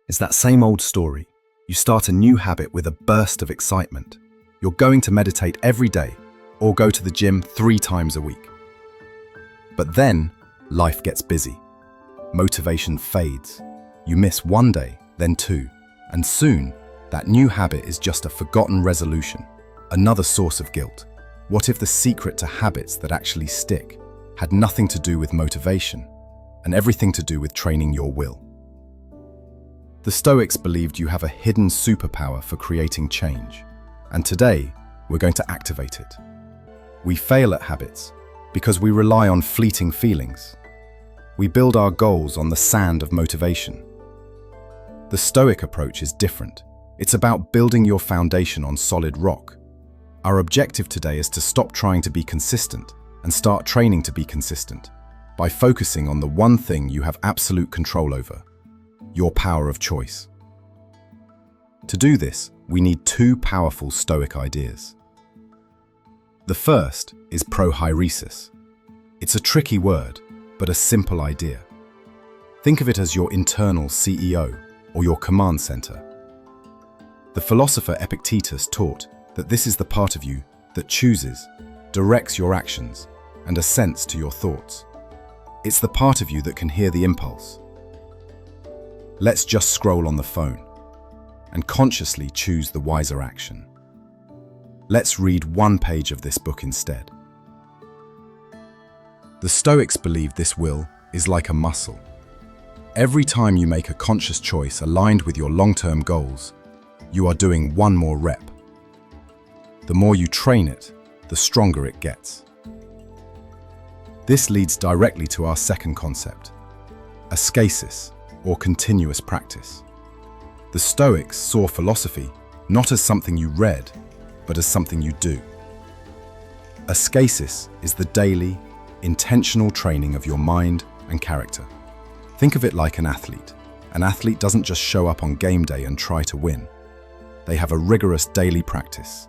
It's that same old story. You start a new habit with a burst of excitement. You're going to meditate every day or go to the gym 3 times a week. But then, life gets busy. Motivation fades. You miss 1 day, then 2, and soon, that new habit is just a forgotten resolution, another source of guilt. What if the secret to habits that actually stick had nothing to do with motivation and everything to do with training your will? The Stoics believed you have a hidden superpower for creating change, and today we're going to activate it. We fail at habits because we rely on fleeting feelings. We build our goals on the sand of motivation. The Stoic approach is different. It's about building your foundation on solid rock. Our objective today is to stop trying to be consistent and start training to be consistent by focusing on the one thing you have absolute control over: your power of choice. To do this, we need 2 powerful Stoic ideas. The first is Prohairesis. It's a tricky word, but a simple idea. Think of it as your internal CEO or your command center. The philosopher Epictetus taught that this is the part of you that chooses, directs your actions, and assents to your thoughts. It's the part of you that can hear the impulse. Let's just scroll on the phone and consciously choose the wiser action. Let's read 1 page of this book instead. The Stoics believe this will is like a muscle. Every time you make a conscious choice aligned with your long-term goals, you are doing 1 more rep. The more you train it, the stronger it gets. This leads directly to our second concept, Askēsis, or continuous practice. The Stoics saw philosophy not as something you read, but as something you do. Askēsis is the daily, intentional training of your mind and character. Think of it like an athlete. An athlete doesn't just show up on game day and try to win. They have a rigorous daily practice,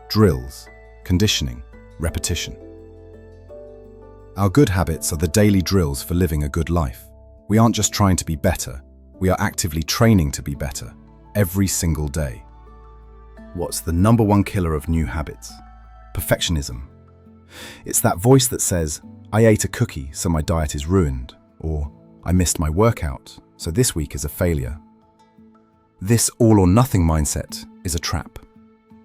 drills, conditioning, repetition. Our good habits are the daily drills for living a good life. We aren't just trying to be better, we are actively training to be better every single day. What's the number 1 killer of new habits? Perfectionism. It's that voice that says, I ate a cookie, so my diet is ruined, or I missed my workout, so this week is a failure. This all-or-nothing mindset is a trap.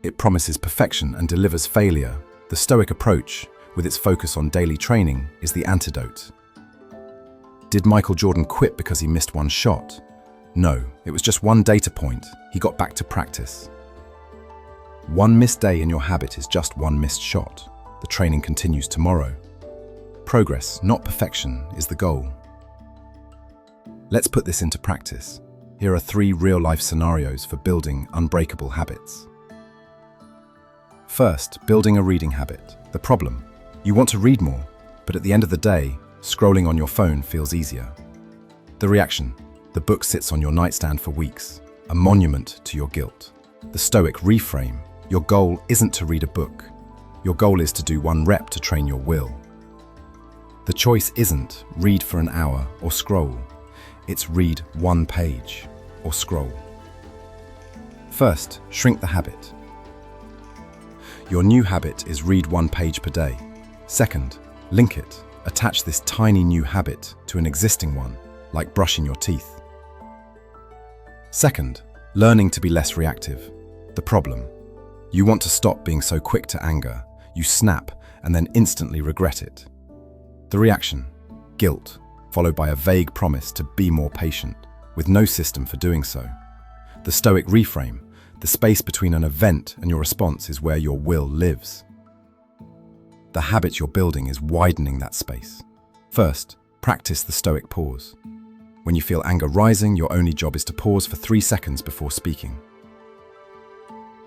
It promises perfection and delivers failure. The Stoic approach, with its focus on daily training, is the antidote. Did Michael Jordan quit because he missed 1 shot? No, it was just 1 data point. He got back to practice. 1 missed day in your habit is just 1 missed shot. The training continues tomorrow. Progress, not perfection, is the goal. Let's put this into practice. Here are 3 real-life scenarios for building unbreakable habits. First, building a reading habit. The problem: you want to read more, but at the end of the day, scrolling on your phone feels easier. The reaction: the book sits on your nightstand for weeks, a monument to your guilt. The Stoic reframe: your goal isn't to read a book. Your goal is to do 1 rep to train your will. The choice isn't read for an hour or scroll. It's read 1 page or scroll. First, shrink the habit. Your new habit is read 1 page per day. Second, link it. Attach this tiny new habit to an existing one, like brushing your teeth. Second, learning to be less reactive. The problem: you want to stop being so quick to anger. You snap and then instantly regret it. The reaction: guilt, followed by a vague promise to be more patient, with no system for doing so. The Stoic reframe: the space between an event and your response is where your will lives. The habit you're building is widening that space. First, practice the Stoic pause. When you feel anger rising, your only job is to pause for 3 seconds before speaking.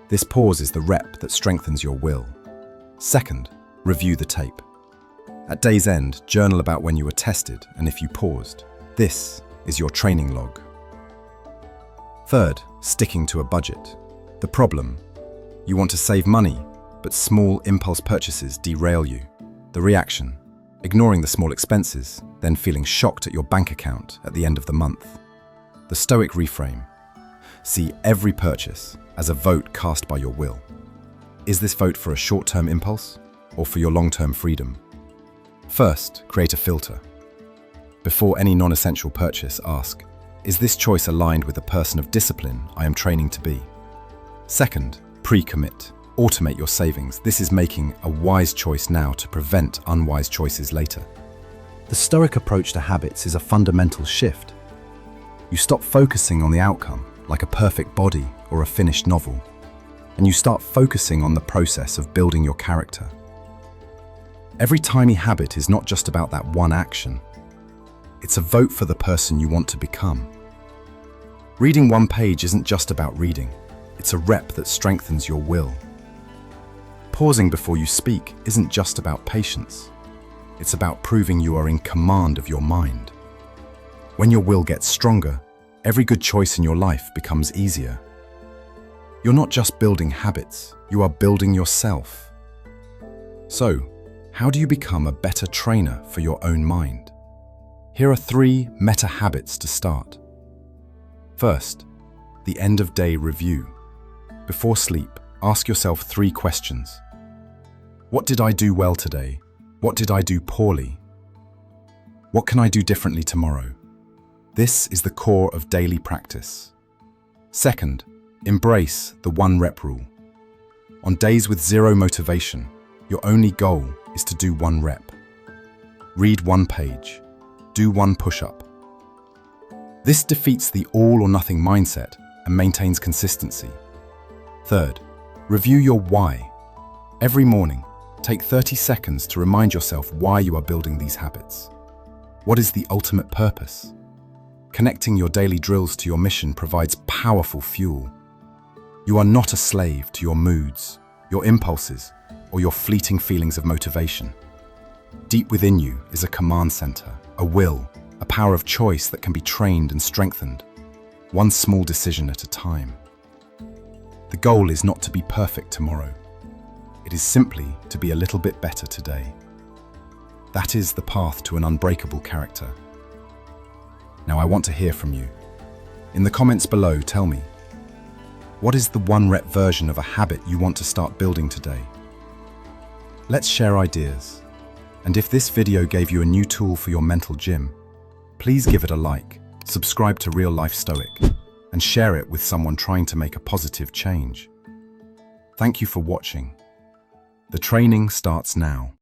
This pause is the rep that strengthens your will. Second, review the tape. At day's end, journal about when you were tested and if you paused. This is your training log. Third, sticking to a budget. The problem: you want to save money, but small impulse purchases derail you. The reaction: ignoring the small expenses, then feeling shocked at your bank account at the end of the month. The Stoic reframe: See every purchase as a vote cast by your will. Is this vote for a short-term impulse or for your long-term freedom? First, create a filter. Before any non-essential purchase, ask, is this choice aligned with the person of discipline I am training to be? Second, pre-commit. Automate your savings. This is making a wise choice now to prevent unwise choices later. The Stoic approach to habits is a fundamental shift. You stop focusing on the outcome, like a perfect body or a finished novel, and you start focusing on the process of building your character. Every tiny habit is not just about that one action. It's a vote for the person you want to become. Reading one page isn't just about reading. It's a rep that strengthens your will. Pausing before you speak isn't just about patience. It's about proving you are in command of your mind. When your will gets stronger, every good choice in your life becomes easier. You're not just building habits, you are building yourself. So, how do you become a better trainer for your own mind? Here are 3 meta habits to start. First, the end-of-day review. Before sleep, ask yourself 3 questions. What did I do well today? What did I do poorly? What can I do differently tomorrow? This is the core of daily practice. Second, embrace the 1 rep rule. On days with 0 motivation, your only goal is to do 1 rep. Read 1 page. Do 1 push-up. This defeats the all or nothing mindset and maintains consistency. Third, review your why. Every morning, take 30 seconds to remind yourself why you are building these habits. What is the ultimate purpose? Connecting your daily drills to your mission provides powerful fuel. You are not a slave to your moods, your impulses, or your fleeting feelings of motivation. Deep within you is a command center, a will, a power of choice that can be trained and strengthened, one small decision at a time. The goal is not to be perfect tomorrow. It is simply to be a little bit better today. That is the path to an unbreakable character. Now I want to hear from you. In the comments below, tell me, what is the 1 rep version of a habit you want to start building today? Let's share ideas. And if this video gave you a new tool for your mental gym, please give it a like, subscribe to Real Life Stoic, and share it with someone trying to make a positive change. Thank you for watching. The training starts now.